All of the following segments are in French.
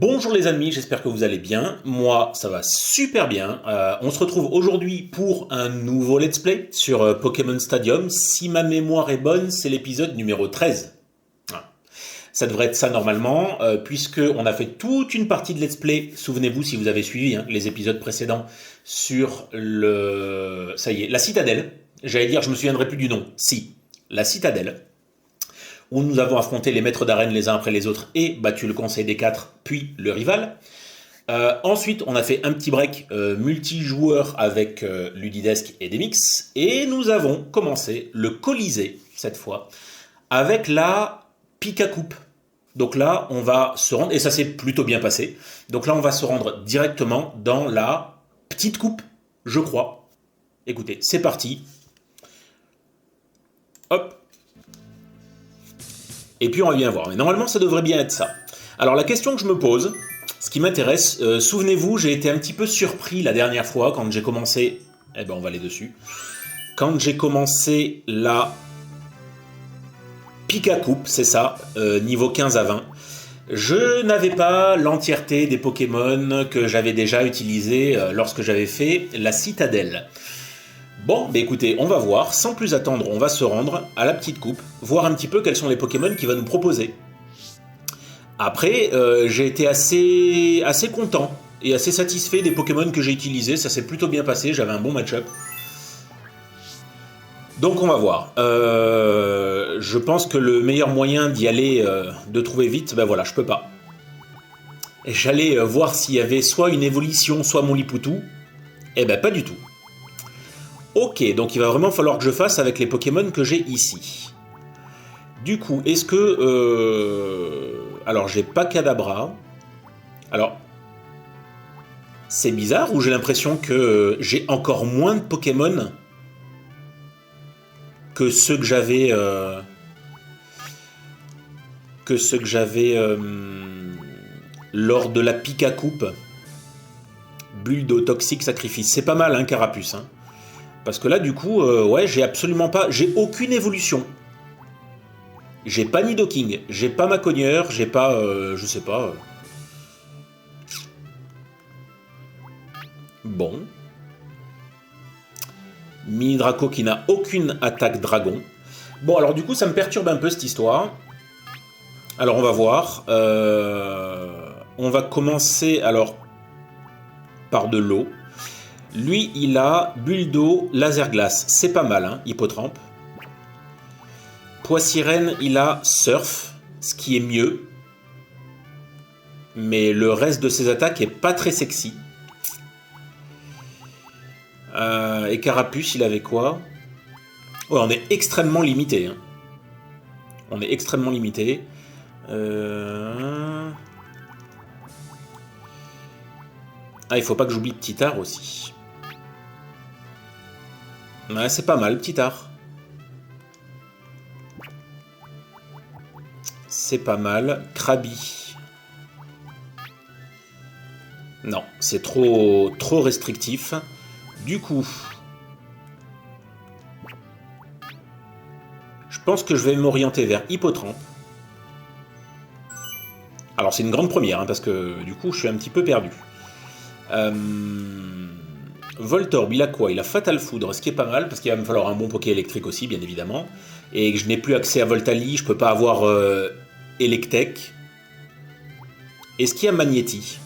Bonjour les amis, j'espère que vous allez bien. Moi, ça va super bien. On se retrouve aujourd'hui pour un nouveau let's play sur Pokémon Stadium. Si ma mémoire est bonne, c'est l'épisode numéro 13. Ah. Ça devrait être ça normalement, puisque on a fait toute une partie de let's play. Souvenez-vous, si vous avez suivi les épisodes précédents, sur le... Ça y est, la citadelle. J'allais dire, je me souviendrai plus du nom. Si, la citadelle, où nous avons affronté les maîtres d'arène les uns après les autres et battu le conseil des quatre, puis le rival. Ensuite, on a fait un petit break multijoueur avec Ludidesk et Demix, et nous avons commencé le Colisée, cette fois, avec la Pika Coupe. Donc là, on va se rendre, et ça s'est plutôt bien passé, donc là, on va se rendre directement dans la petite coupe, je crois. Écoutez, c'est parti. Hop. Et puis on va bien voir. Mais normalement, ça devrait bien être ça. Alors la question que je me pose, ce qui m'intéresse, souvenez-vous, j'ai été un petit peu surpris la dernière fois quand j'ai commencé... Eh ben on va aller dessus. Quand j'ai commencé la Pika Coupe, c'est ça, niveau 15 à 20, je n'avais pas l'entièreté des Pokémon que j'avais déjà utilisés lorsque j'avais fait la Citadelle. Bon, bah écoutez, on va voir, sans plus attendre, on va se rendre à la petite coupe, voir un petit peu quels sont les Pokémon qu'il va nous proposer. Après, j'ai été assez content et assez satisfait des Pokémon que j'ai utilisés, ça s'est plutôt bien passé, j'avais un bon match-up. Donc on va voir. Je pense que le meilleur moyen d'y aller, de trouver vite, ben voilà, je peux pas. Et j'allais voir s'il y avait soit une évolution, soit mon Lipoutou. Eh ben pas du tout. Ok, donc il va vraiment falloir que je fasse avec les Pokémon que j'ai ici. Du coup, est-ce que... Alors, j'ai pas Kadabra. Alors, c'est bizarre ou j'ai l'impression que j'ai encore moins de Pokémon que ceux que j'avais... lors de la Pika Coupe. Bulle de Toxic Sacrifice. C'est pas mal, hein, Carapuce, hein. Parce que là, du coup, ouais, j'ai absolument pas... J'ai aucune évolution. J'ai pas Nidoking, j'ai pas Macogneur, j'ai pas... je sais pas... Bon. Mini Draco qui n'a aucune attaque dragon. Bon, alors du coup, ça me perturbe un peu cette histoire. Alors, on va voir. On va commencer, alors, par de l'eau. Lui, il a bulle d'eau, laser glace. C'est pas mal, hein, Hippotrampe. Poissirène, il a surf, ce qui est mieux. Mais le reste de ses attaques est pas très sexy. Et Carapuce, il avait quoi? Ouais, on est extrêmement limité. Hein. On est extrêmement limité. Ah, il faut pas que j'oublie Petit Art aussi. Ouais, c'est pas mal, Petit Art. C'est pas mal. Krabi. Non, c'est trop restrictif. Du coup, je pense que je vais m'orienter vers Hippotrampe. Alors, c'est une grande première, hein, parce que du coup, je suis un petit peu perdu. Voltorb, il a quoi? Il a Fatal Foudre, ce qui est pas mal, parce qu'il va me falloir un bon Poké électrique aussi, bien évidemment. Et que je n'ai plus accès à Voltali, je peux pas avoir Electek. Est-ce qu'il y a Magnéti?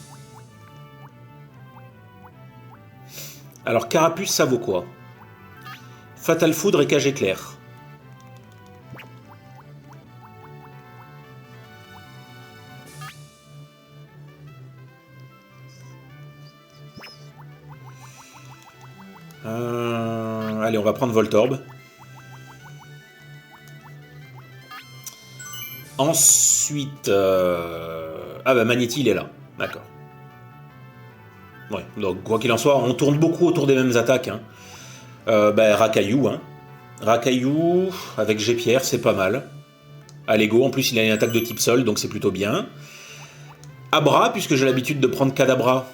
Alors, Carapuce, ça vaut quoi? Fatal Foudre et Cage Éclair. Allez, on va prendre Voltorb. Ensuite... Ah bah Magnéti, il est là. D'accord. Ouais, donc quoi qu'il en soit, on tourne beaucoup autour des mêmes attaques. Hein. Bah, Rakaillou. Hein. Rakaillou, avec G-Pierre, c'est pas mal. Allego, en plus, il a une attaque de type sol, donc c'est plutôt bien. Abra, puisque j'ai l'habitude de prendre Kadabra.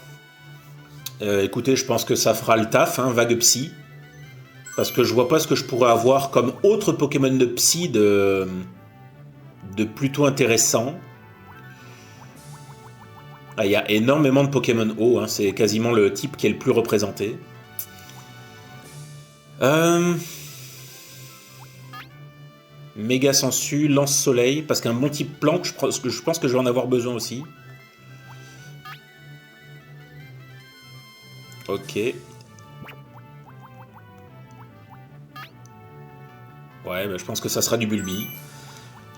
Écoutez, je pense que ça fera le taf, hein, Vague Psy. Parce que je vois pas ce que je pourrais avoir comme autre Pokémon de Psy de plutôt intéressant. Ah, il y a énormément de Pokémon eau, hein, c'est quasiment le type qui est le plus représenté. Méga Sensu, Lance Soleil, parce qu'un bon type planque, je pense que je vais en avoir besoin aussi. Ok. Ouais, bah, je pense que ça sera du Bulbi.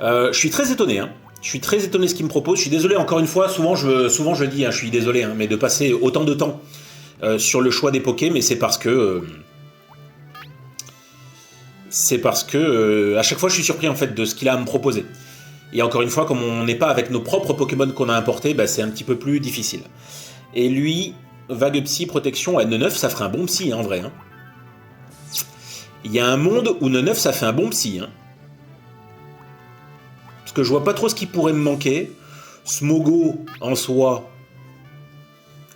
Je suis très étonné, hein. Je suis très étonné de ce qu'il me propose. Je suis désolé, encore une fois, souvent je dis, hein, je suis désolé, hein, mais de passer autant de temps sur le choix des Pokés, mais c'est parce que... à chaque fois je suis surpris en fait de ce qu'il a à me proposer. Et encore une fois, comme on n'est pas avec nos propres Pokémon qu'on a importés, bah, c'est un petit peu plus difficile. Et lui, Vague Psy, Protection, à Neneuf, ça ferait un bon psy, hein, en vrai. Hein. Il y a un monde où Neneuf, ça fait un bon psy. Hein. Parce que je vois pas trop ce qui pourrait me manquer. Smogo, en soi...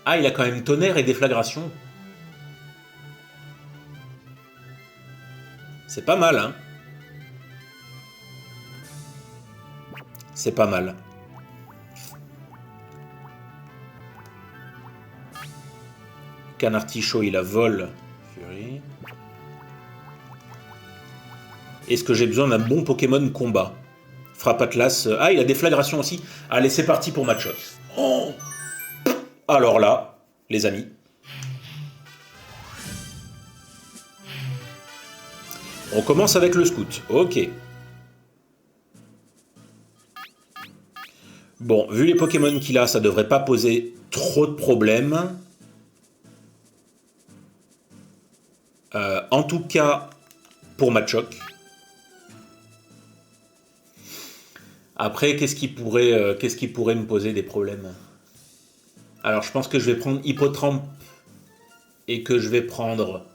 Ah, il a quand même Tonnerre et Déflagration. C'est pas mal, hein. C'est pas mal. Canartichaud, il a Vol. Fury. Est-ce que j'ai besoin d'un bon Pokémon combat? Frappe Atlas. Ah, il a Déflagration aussi. Allez, c'est parti pour Matchok. Oh, alors là, les amis. On commence avec le Scout. Ok. Bon, vu les Pokémon qu'il a, ça devrait pas poser trop de problèmes. En tout cas, pour Matchok. Après, qu'est-ce qui pourrait me poser des problèmes? Alors, je pense que je vais prendre Hippotrampe et que je vais prendre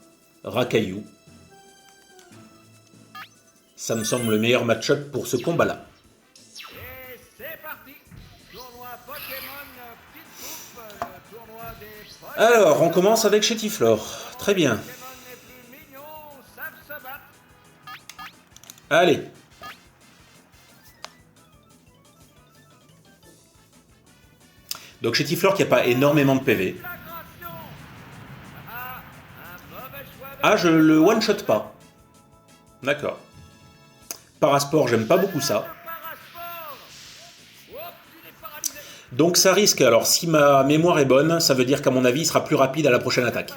Rakaillou. Ça me semble le meilleur match-up pour ce combat-là. Et c'est parti. Tournoi Pokémon Petite Coupe, tournoi des... Alors, on commence avec Chétiflore. Très bien. Pokémon les plus mignons savent se battre. Allez. Donc Chétiflore qui n'a pas énormément de PV. Ah, je le one-shot pas. D'accord. Parasport, j'aime pas beaucoup ça. Donc ça risque, alors si ma mémoire est bonne, ça veut dire qu'à mon avis, il sera plus rapide à la prochaine attaque.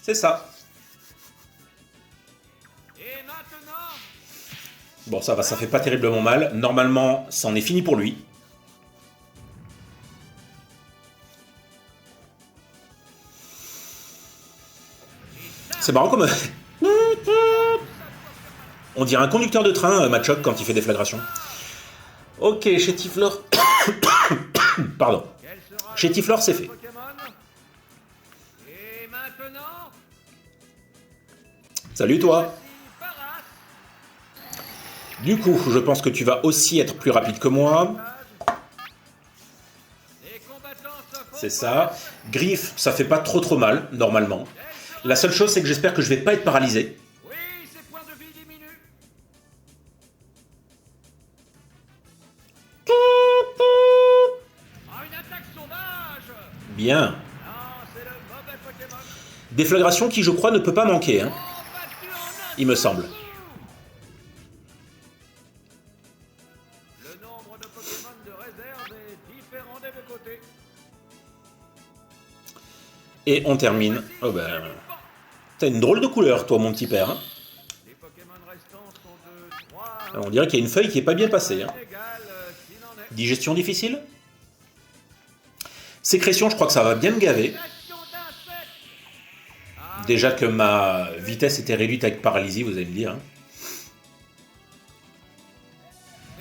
C'est ça. Bon, ça va, ça fait pas terriblement mal. Normalement, c'en est fini pour lui. C'est marrant comme... On dirait un conducteur de train, Matchok, quand il fait des flagrations. Ok, Chétiflore... Pardon. Chétiflore, c'est fait. Salut, toi. Du coup, je pense que tu vas aussi être plus rapide que moi. C'est ça. Griffe, ça fait pas trop mal, normalement. La seule chose, c'est que j'espère que je vais pas être paralysé. Oui, ses points de vie diminuent. Ah, une attaque sauvage. Bien. Non, c'est le mauvais Pokémon. Déflagration qui, je crois, ne peut pas manquer, hein. Il me semble. Le nombre de Pokémon de réserve est différent des deux côtés. Et on termine. Oh ben... T'as une drôle de couleur, toi, mon petit père. Hein. Les Pokémon restants sont de 3 Alors, on dirait qu'il y a une feuille qui est pas bien passée. Hein. égales s'il en est. Digestion difficile. Sécrétion, je crois que ça va bien me gaver. Action d'insecte. Déjà que ma vitesse était réduite avec paralysie, vous allez me dire. Hein.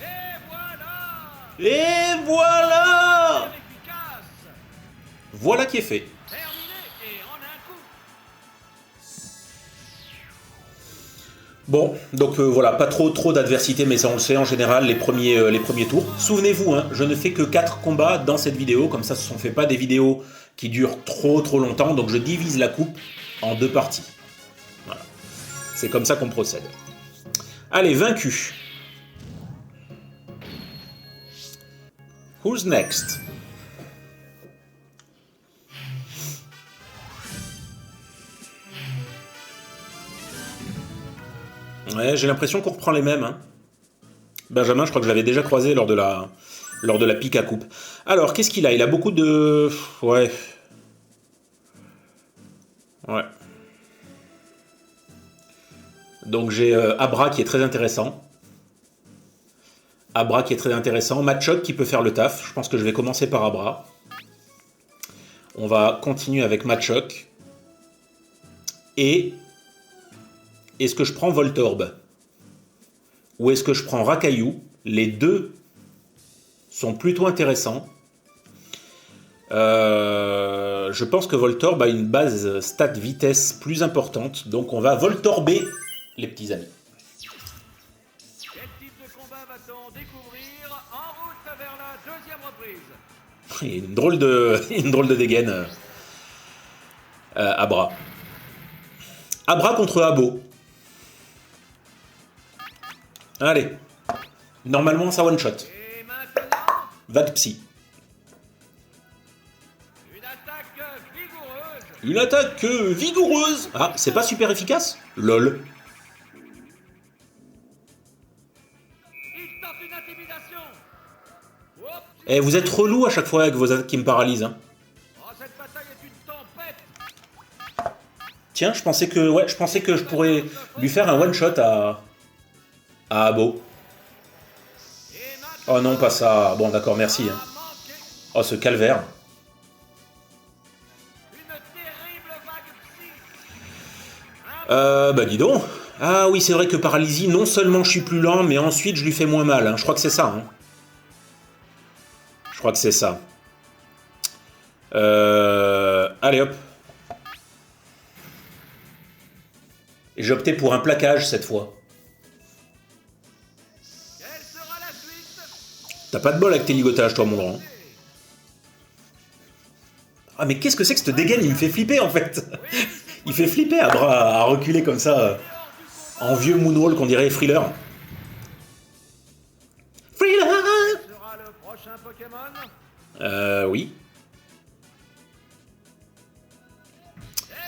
Et voilà. Et voilà! Efficace. Voilà qui est fait. Terminé et en un coup. Bon, donc voilà, pas trop d'adversité, mais ça on le sait en général, les premiers tours. Souvenez-vous, hein, je ne fais que 4 combats dans cette vidéo, comme ça ce ne fait pas des vidéos qui durent trop longtemps, donc je divise la coupe en 2 parties. Voilà. C'est comme ça qu'on procède. Allez, vaincu. Who's next? Ouais, j'ai l'impression qu'on reprend les mêmes. Hein. Benjamin, je crois que je l'avais déjà croisé lors de la pique à coupe. Alors, qu'est-ce qu'il a? Il a beaucoup de... Ouais. Ouais. Donc j'ai Abra qui est très intéressant. Abra qui est très intéressant. Matchok qui peut faire le taf. Je pense que je vais commencer par Abra. On va continuer avec Matchok. Et... Est-ce que je prends Voltorb? Ou est-ce que je prends Rakaillou? Les deux sont plutôt intéressants. Je pense que Voltorb a une base stat vitesse plus importante. Donc on va Voltorber, les petits amis. Quel type de combat va-t-on découvrir en route vers la deuxième reprise? Il y a une drôle de dégaine. Abra. Abra contre Abo. Allez. Normalement, ça one-shot. Et maintenant, Vague Psy. une attaque vigoureuse. Une attaque vigoureuse. Ah, c'est pas super efficace? Lol. Il tente une intimidation. Oups. Eh, vous êtes relou à chaque fois avec vos attaques qui me paralysent. Hein. Oh, cette bataille est une tempête. Tiens, je pensais que je pourrais lui faire un one-shot à Abo. Et maintenant, Oh non, pas ça. Bon, d'accord, merci. Hein. a manqué Oh, ce calvaire. une terrible vague psy. Bah dis donc. Ah oui, c'est vrai que paralysie, non seulement je suis plus lent, mais ensuite je lui fais moins mal. Hein. Je crois que c'est ça. Hein. Je crois que c'est ça. Allez hop. Et j'ai opté pour un plaquage cette fois. Quelle sera la suite? T'as pas de bol avec tes ligotages, toi, mon grand. Ah, mais qu'est-ce que c'est que cette dégaine? Il me fait flipper, en fait. Il fait flipper à reculer comme ça, en vieux moonwalk, qu'on dirait Thriller. Thriller! Quel sera le prochain Pokémon? Oui.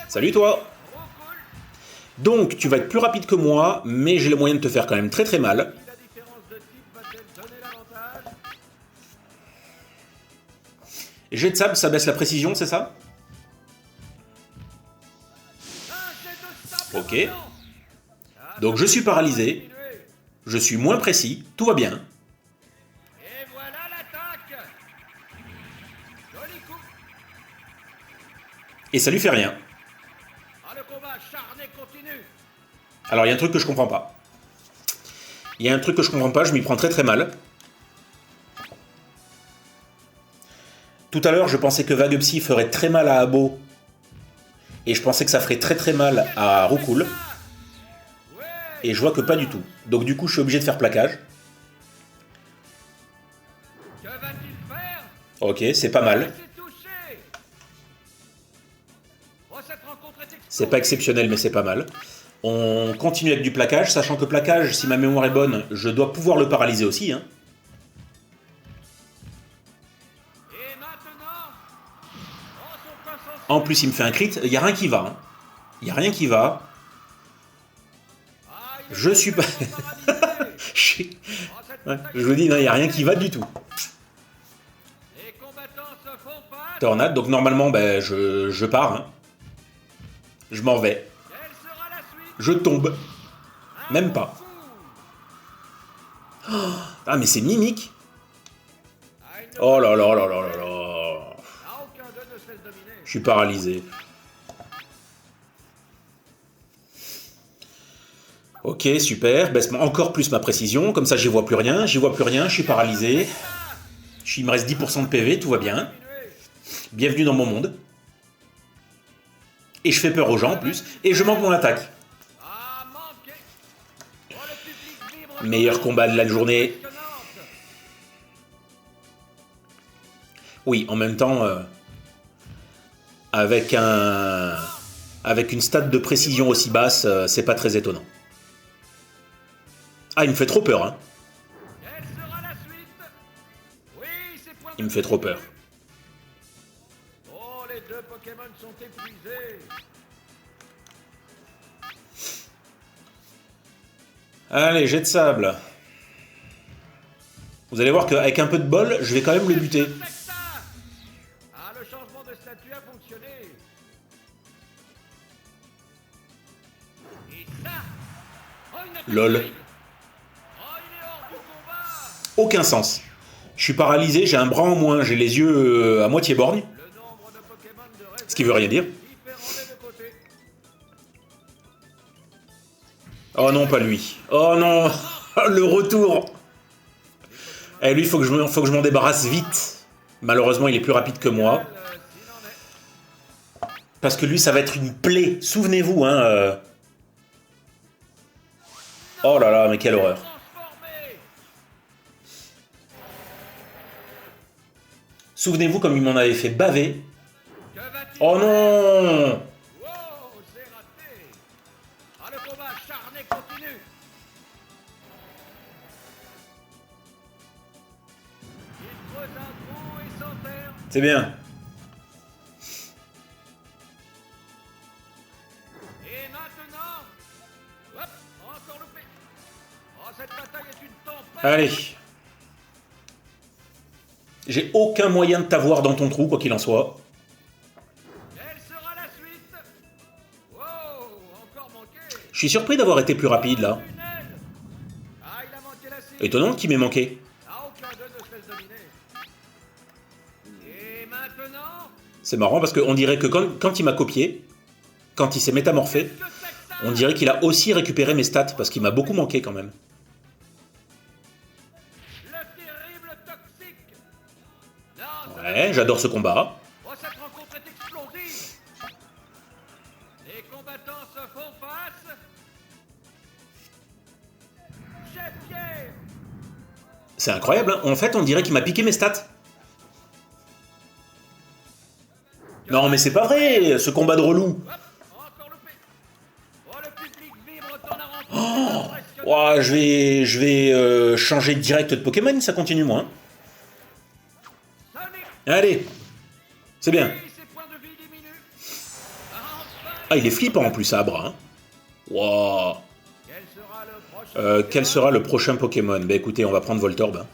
Salut, toi. Trop cool. Donc, tu vas être plus rapide que moi, mais j'ai les moyens de te faire quand même très très mal. La différence de type va-t-elle donner l'avantage? Jet de sable, ça baisse la précision, c'est ça? Un jet de sable Ok. maintenant. Donc je suis paralysé, Continuez. je suis moins précis, tout va bien. Et voilà l'attaque. Joli coup. Et ça lui fait rien. Ah, le combat acharné continue. Alors il y a un truc que je comprends pas. Il y a un truc que je comprends pas, je m'y prends très très mal. Tout à l'heure, je pensais que Vague Psy ferait très mal à Abo. Et je pensais que ça ferait très très mal à Roucoule. Ouais. Et je vois que pas du tout. Donc du coup, je suis obligé de faire plaquage. Que va-t-il faire? Ok, c'est pas mal. C'est touché. Oh, cette rencontre est C'est pas exceptionnel, mais c'est pas mal. On continue avec du plaquage, sachant que plaquage, si ma mémoire est bonne, je dois pouvoir le paralyser aussi. Hein. Et maintenant, oh, son poisson. En plus, il me fait un crit, il n'y a rien qui va. Hein. Il n'y a rien qui va. Ah, il est Je suis pas... paralysé. je Oh, cette ouais, bataille je vous dis, non, il n'y a rien qui va du tout. Les combattants se font face. Tornade, donc normalement, ben, je pars. Hein. Je m'en vais. Quelle sera la suite? Je tombe. Un Même bon pas. coup. Ah, mais c'est mimique. Ah, il ne Oh là là là là là là. Ah, aucun d'eux ne se laisse dominer. Je suis paralysé. Ok, super. Baisse encore plus ma précision. Comme ça, j'y vois plus rien. J'y vois plus rien. Je suis paralysé. Il me reste 10% de PV. Tout va bien. Continuez. Bienvenue dans mon monde. Et je fais peur aux gens en plus. Et je manque mon attaque. Ah, manqué. Oh, le public vibre. Meilleur combat de la journée. Impressionnante. Oui, en même temps, avec une stat de précision aussi basse, c'est pas très étonnant. Ah, il me fait trop peur, hein. Quelle sera la suite? Oui, c'est point Il me fait trop peur. Oh, les deux Pokémon sont épuisés. Allez, jet de sable. Vous allez voir qu'avec un peu de bol, je vais quand même le buter. Ah, le changement de statut a fonctionné. Et ça. Oh, il n'a pas Lol. de taille. Oh, il est hors du combat. Aucun sens. Je suis paralysé, j'ai un bras en moins, j'ai les yeux à moitié borgnes. Le nombre de Pokémon de réserve Ce qui veut rien dire. différent des deux côtés. Oh non, pas lui. Oh non, le retour. Eh, lui, faut que je m'en débarrasse vite. Malheureusement, il est plus rapide que moi. S'il en est. Parce que lui, ça va être une plaie. Souvenez-vous, hein. Oh là là, mais quelle horreur. Transformé. Souvenez-vous comme il m'en avait fait baver. Que va-t-il Oh non. Wow, c'est raté. Ah, le combat acharné continue. Il creuse un trou et s'enterre. C'est bien. Et maintenant... Hop, encore loupé. Oh, cette bataille est une tempête. Allez. J'ai aucun moyen de t'avoir dans ton trou, quoi qu'il en soit. Quelle sera la suite? Wow, encore manqué. Je suis surpris d'avoir été plus rapide, là. Une aile. Ah, il a manqué la cible. Étonnant qu'il m'ait manqué. Ah, aucun d'eux ne se laisse dominer. Et maintenant... C'est marrant parce qu'on dirait que quand il m'a copié, quand il s'est métamorphé, Que c'est que ça? on dirait qu'il a aussi récupéré mes stats parce qu'il m'a beaucoup manqué quand même. Le terrible toxique. Non, ça Ouais, j'adore ce combat. Oh, cette rencontre est explosive. Les combattants se font face. Jet-pierre. C'est incroyable, hein. En fait, on dirait qu'il m'a piqué mes stats. Non, mais c'est pas vrai, ce combat de relou. Hop, encore loupé. Oh, le public vibre ton aventure. Ouah, je vais changer direct de Pokémon, ça continue moi. Hein. Sonic. Allez, c'est bien. Et ses points de vie diminuent. Enfin. Ah, il est flippant en plus, ça, Abra. Hein. Wow. Quel sera le prochain? Quel sera le prochain Pokémon? Bah écoutez, on va prendre Voltorb. Hein.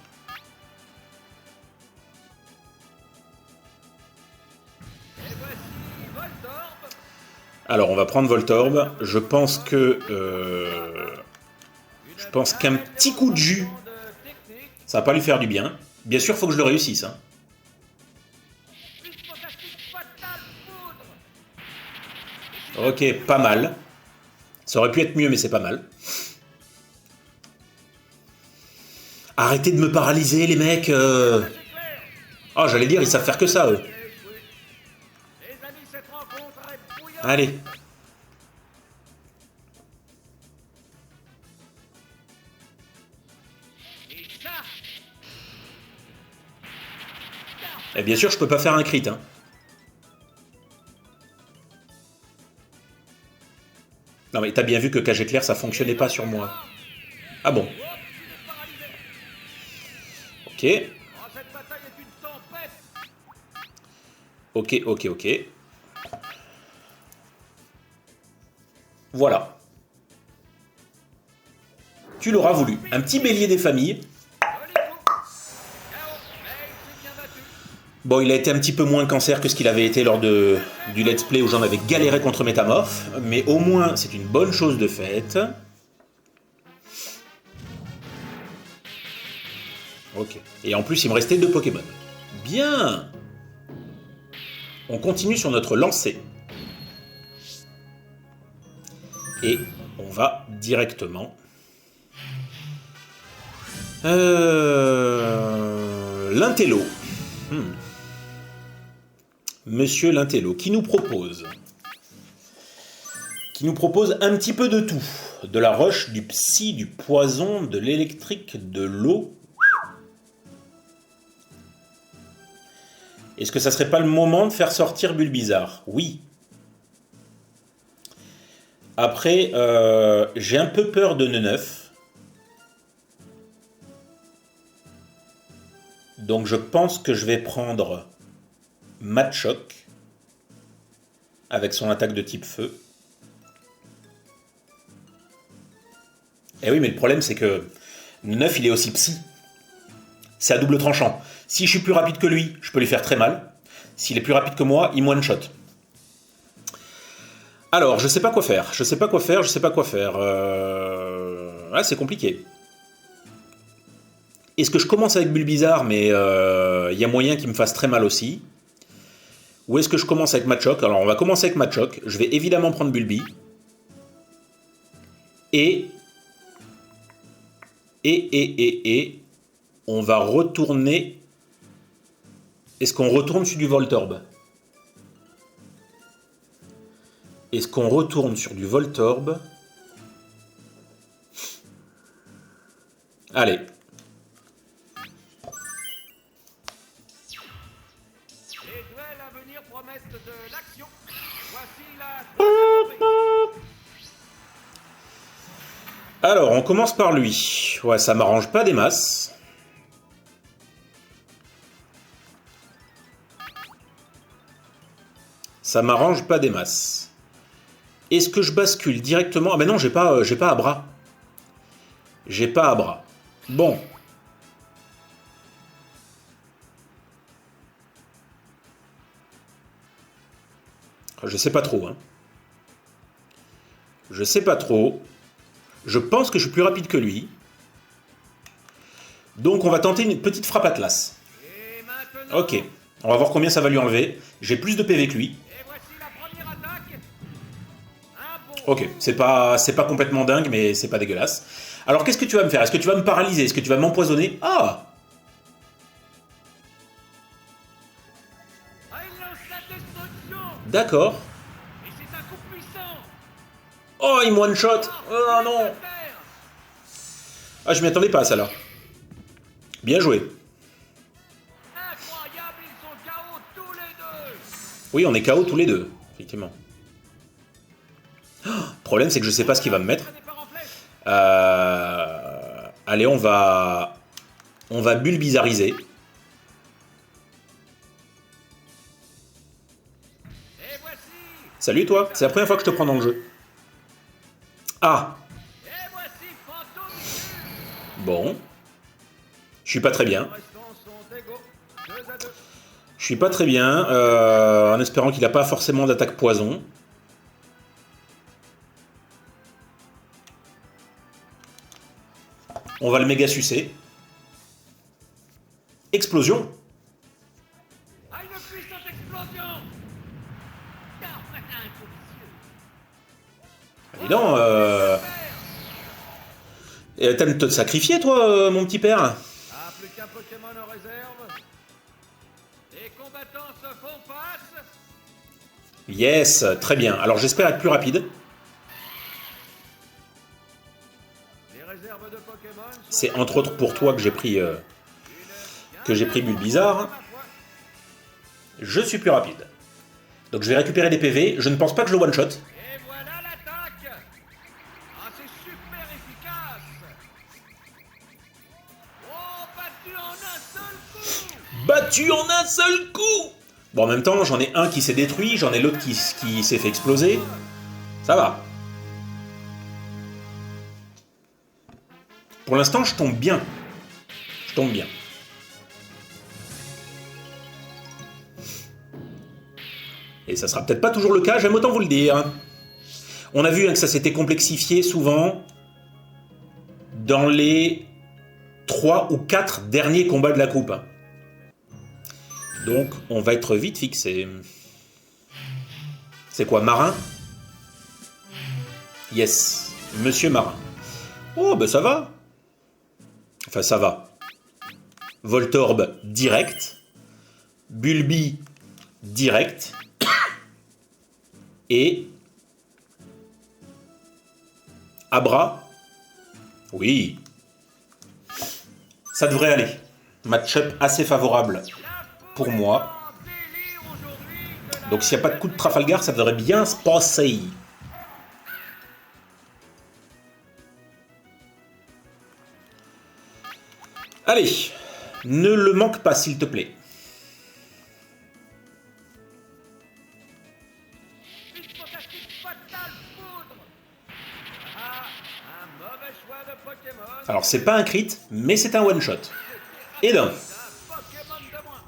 Et voici Voltorb. Alors, on va prendre Voltorb. Je pense qu'un petit coup de jus, Technique. ça va pas lui faire du bien. Bien sûr, faut que je le réussisse. Hein. Une fantastique fatale foudre. Ok, pas mal. Ça aurait pu être mieux, mais c'est pas mal. Arrêtez de me paralyser, les mecs. C'est clair. Ah, j'allais dire, ils savent faire que ça, eux. Les amis, cette rencontre est bouillante. Allez. Et ça, Et bien sûr, je peux pas faire un crit. Hein. Non, mais t'as bien vu que Cage Éclair, ça fonctionnait pas sur moi. Ah bon. hop, il est paralysé. Ok. Oh, cette bataille est une tempête. Ok. Voilà. Tu l'auras voulu. Un petit bélier des familles. Joli coup. KO, mais il s'est bien battu. Bon, il a été un petit peu moins cancer que ce qu'il avait été lors du let's play où j'en avais galéré contre Métamorph. Mais au moins, c'est une bonne chose de faite. Ok. Et en plus, il me restait 2 Pokémon. Bien. On continue sur notre lancée. Et on va directement... L'intello. Monsieur Lintello, qui nous propose un petit peu de tout. De la roche, du psy, du poison, de l'électrique, de l'eau. Est-ce que ça serait pas le moment de faire sortir Bulbizarre? Oui. Après, j'ai un peu peur de Neneuf. Donc je pense que je vais prendre Machoc avec son attaque de type feu. Eh oui, mais le problème c'est que 9 il est aussi psy. C'est à double tranchant. Si je suis plus rapide que lui, je peux lui faire très mal. S'il est plus rapide que moi, il me one-shot. Alors, je sais pas quoi faire. Je sais pas quoi faire. Ah, c'est compliqué. Est-ce que je commence avec Bulbizarre, mais il y a moyen qu'il me fasse très mal aussi? Ou est-ce que je commence avec Machoc? Alors, on va commencer avec Machoc. Je vais évidemment prendre Bulbi. Et on va retourner... Est-ce qu'on retourne sur du Voltorb? Est-ce qu'on retourne sur du Voltorb? Allez. Les duels à venir promettent de l'action. Voici la troisième reprise. Alors, on commence par lui. Ouais, ça m'arrange pas des masses. Ça m'arrange pas des masses. Est-ce que je bascule directement? Ah ben non, j'ai pas à bras. J'ai pas à bras. Bon. Je sais pas trop. Hein. Je sais pas trop. Je pense que je suis plus rapide que lui. Donc on va tenter une petite frappe Atlas. Et maintenant, Ok. On va voir combien ça va lui enlever. J'ai plus de PV que lui. et voici la première attaque. Un bon Ok. C'est pas complètement dingue, mais c'est pas dégueulasse. Alors qu'est-ce que tu vas me faire? Est-ce que tu vas me paralyser? Est-ce que tu vas m'empoisonner? Ah! Ah, il lance la destruction. D'accord. Et c'est un coup puissant. Oh, il me one-shot! Oh non! Faire. Ah, je m'y attendais pas à ça là. Bien joué. Incroyable, ils sont KO tous les deux. Oui, on est KO tous les deux, effectivement. Oh, le problème, c'est que je sais pas ce qu'il va me mettre. Ça n'est pas en flèche. Allez, on va bulbizarriser. Et voici. Salut toi, c'est la première fois que je te prends dans le jeu. Ah, Et voici Fantomicus. bon. Je suis pas très bien. Les restants sont égaux. 2-2. Je suis pas très bien, en espérant qu'il a pas forcément d'attaque poison. On va le méga sucer. Explosion. Ah, une puissante explosion. Ah, un coup vicieux. Dis donc, t'aimes te sacrifier toi, mon petit père? Ah, plus qu'un Pokémon en réserve. Les combattants se font face. Yes, très bien. Alors j'espère être plus rapide. Les réserves de Pokémon sont C'est entre autres pour toi que j'ai pris Bulbizarre. Je suis plus rapide. Donc je vais récupérer des PV. Je ne pense pas que je le one-shot. Et voilà l'attaque. Ah, c'est super efficace. Oh, battu en un seul coup. Battu en un seul coup! Bon, en même temps, j'en ai un qui s'est détruit, j'en ai l'autre qui s'est fait exploser. Ça va. Pour l'instant, je tombe bien. Je tombe bien. Et ça sera peut-être pas toujours le cas, j'aime autant vous le dire. On a vu hein, que ça s'était complexifié souvent dans les 3 ou 4 derniers combats de la coupe. Donc, on va être vite fixé. C'est quoi, Marin? Yes, Monsieur Marin. Oh, ben ça va. Enfin, ça va. Voltorb, direct. Bulbi, direct. Et... Abra. Oui. Ça devrait aller. Match-up assez favorable pour moi. Donc s'il n'y a pas de coup de Trafalgar, ça devrait bien se passer. Allez, Ne le manque pas, s'il te plaît. Une fantastique fatale foudre. Ah, un mauvais choix de Pokémon. Alors, c'est pas un crit, mais c'est un one-shot. Et d'un. Un Pokémon de moins.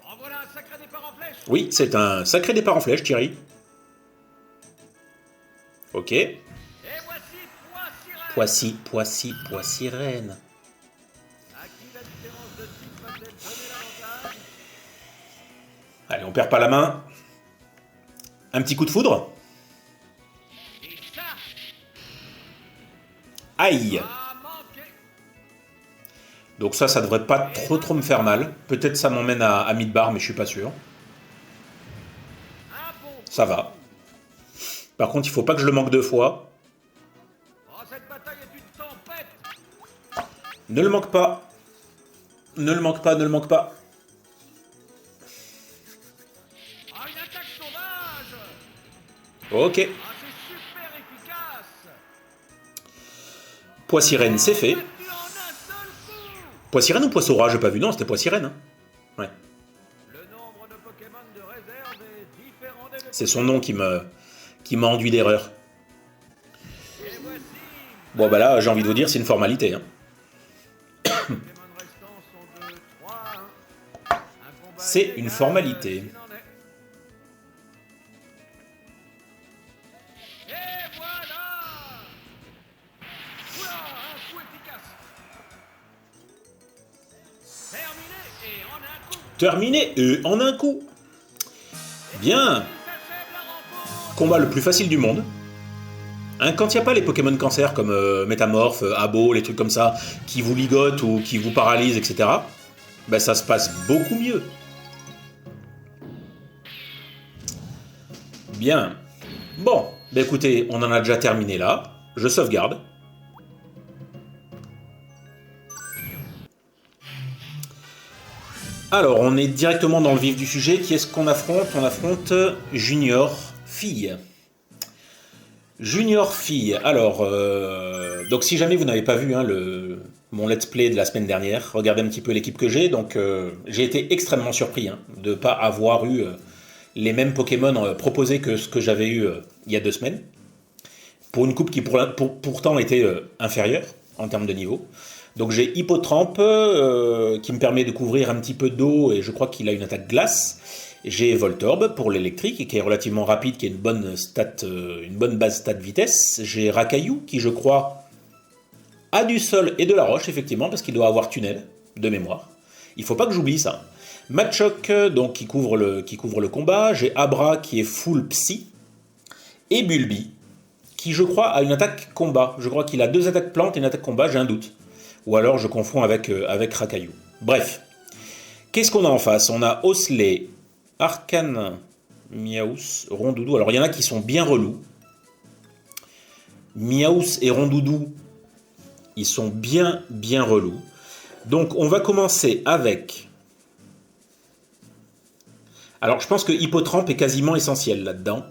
En voilà un sacré départ en flèche. Oui, c'est un sacré départ en flèche, Thierry. Ok. Et voici Poissy-Renne. à qui la différence de type va-t-elle donner l'avantage? Allez, on perd pas la main. Un petit coup de foudre. Et ça Aïe. a manqué. Donc ça devrait pas trop me faire mal. Peut-être ça m'emmène à mid-bar, mais je suis pas sûr. Un bon. Ça va. Par contre, il faut pas que je le manque 2 fois. Oh, cette bataille est une tempête. Ne le manque pas. Ne le manque pas, ne le manque pas. Ah, une attaque sauvage. Ok. Ah, c'est super efficace. Poissy-Renne, c'est fait. Battu en un seul coup. Poissy-Renne ou Poisson-Rat, j'ai pas vu. Non, c'était Poissy-Renne. Hein. Ouais. Le nombre de Pokémon de réserve est différent des deux. C'est son nom qui m'a enduit d'erreur. Et voici. Bon, bah là, j'ai envie de vous dire, c'est une formalité. Hein. Les Pokémon restants sont de 3 à 1. Un combat C'est illégal, une formalité. s'il en est. Et voilà. Oula, un coup efficace. Terminé et en un coup. Terminé en un coup. Bien. Il s'achève la rencontre. Combat le plus facile du monde. Hein, quand il n'y a pas les Pokémon cancer comme Métamorph, Abo, les trucs comme ça, qui vous ligotent ou qui vous paralysent, etc., ben ça se passe beaucoup mieux. Bien. Bon, ben écoutez, on en a déjà terminé là. Je sauvegarde. Alors, on est directement dans le vif du sujet. Qui est-ce qu'on affronte? On affronte Junior Fille. Junior Fille. Alors, donc si jamais vous n'avez pas vu hein, mon let's play de la semaine dernière, regardez un petit peu l'équipe que j'ai. Donc, j'ai été extrêmement surpris de ne pas avoir eu les mêmes Pokémon proposés que ce que j'avais eu il y a 2 semaines. Pour une coupe qui pourtant était inférieure en termes de niveau. Donc j'ai Hippotrampe qui me permet de couvrir un petit peu d'eau et je crois qu'il a une attaque glace. J'ai Voltorb pour l'électrique qui est relativement rapide, qui a une bonne base stat vitesse. J'ai Rakaillou qui je crois a du sol et de la roche effectivement parce qu'il doit avoir tunnel de mémoire. Il faut pas que j'oublie ça. Machoke donc qui couvre le combat. J'ai Abra qui est full psy et Bulby qui je crois a une attaque combat. Je crois qu'il a 2 attaques plantes et une attaque combat, j'ai un doute. Ou alors je confonds avec Rakaillou. Bref. Qu'est-ce qu'on a en face? On a Osley, Arcane, Miaous, Rondoudou. Alors il y en a qui sont bien relous. Miaous et Rondoudou, ils sont bien relous. Donc on va commencer avec... Alors je pense que Hippotrampe est quasiment essentiel là-dedans.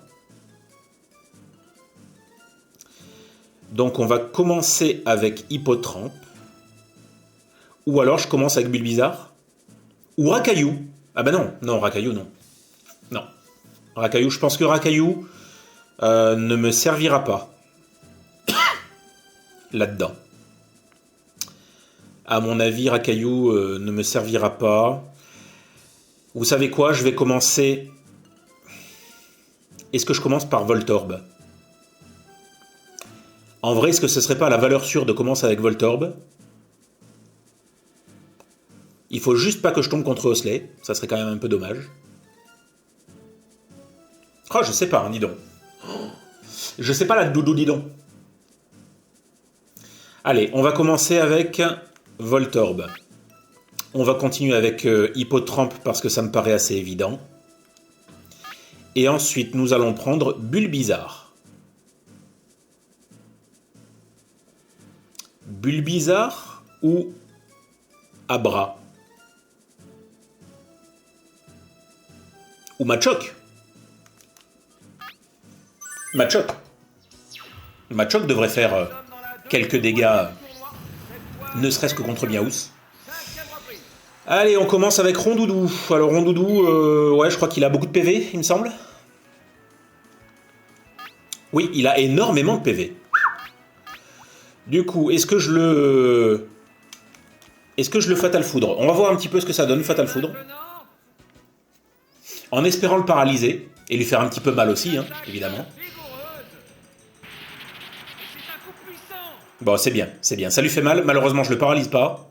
Donc on va commencer avec Hippotrampe. Ou alors je commence avec Bulbizarre. Ou Rakaillou. Ah bah non, Rakaillou non. Non. Rakaillou, je pense que Rakaillou ne me servira pas. Là-dedans. À mon avis, Rakaillou ne me servira pas. Vous savez quoi? Je vais commencer... Est-ce que je commence par Voltorb? En vrai, est-ce que ce serait pas la valeur sûre de commencer avec Voltorb? Il faut juste pas que je tombe contre Osley. Ça serait quand même un peu dommage. Oh, je sais pas, hein, dis donc. Je sais pas la doudou, dis donc. Allez, on va commencer avec Voltorb. On va continuer avec Hippotrampe parce que ça me paraît assez évident. Et ensuite, nous allons prendre Bulbizarre. Bulbizarre ou Abra? Ou Machoke? Machoke devrait faire quelques dégâts Ne serait-ce que contre Miaous. Cinquième reprise. Allez, on commence avec Rondoudou. Alors Rondoudou, ouais, je crois qu'il a beaucoup de PV, il me semble. Oui, il a énormément de PV. Du coup, est-ce que je le Fatal Foudre? On va voir un petit peu ce que ça donne, Fatal Foudre. Maintenant, En espérant le paralyser, et lui faire un petit peu mal aussi, hein, évidemment. vigoureuse. C'est un coup puissant. Bon, c'est bien, c'est bien. Ça lui fait mal, malheureusement je le paralyse pas.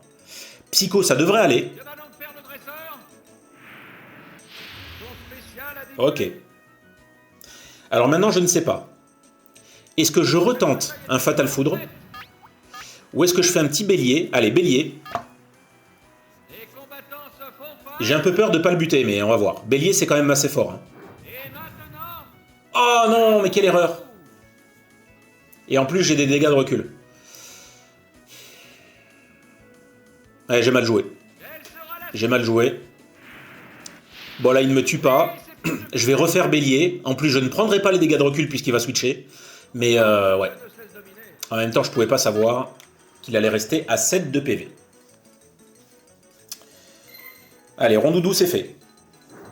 Psycho, ça devrait aller. Je vais donc faire le dresseur. Son spécial a dit. Ok. Alors maintenant, je ne sais pas. Est-ce que je retente un Fatal Foudre? Ou est-ce que je fais un petit bélier? Allez, bélier. Les combattants se font face. J'ai un peu peur de pas le buter, mais on va voir. Bélier, c'est quand même assez fort. Hein. Et maintenant, Oh non, mais quelle erreur! Et en plus, j'ai des dégâts de recul. Ouais, j'ai mal joué. quelle sera la J'ai mal joué. Bon, là, il ne me tue pas. Je vais refaire bélier. En plus, je ne prendrai pas les dégâts de recul puisqu'il va switcher. Mais ouais. de se laisse dominer? En même temps, je pouvais pas savoir qu'il allait rester à 7 de PV. Allez, Rondoudou, c'est fait.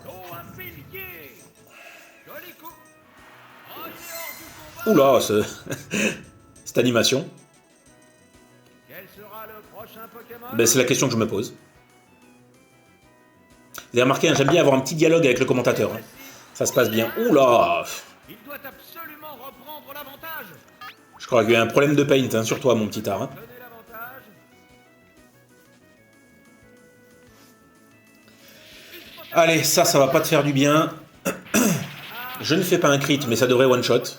Oh, un pilier. Joli coup. Oh, il est hors du combat. Oula, cette animation. Quel sera le prochain Pokémon? Ben, c'est la question que je me pose. Vous avez remarqué, hein, j'aime bien avoir un petit dialogue avec le commentateur. Hein. Ça se passe bien. Oula! Il doit absolument reprendre l'avantage. Je crois qu'il y a un problème de paint hein, sur toi, mon petit art. Hein. Tenez l'avantage. Allez, ça va pas te faire du bien. Je ne fais pas un crit, mais ça devrait one-shot. Pokémon,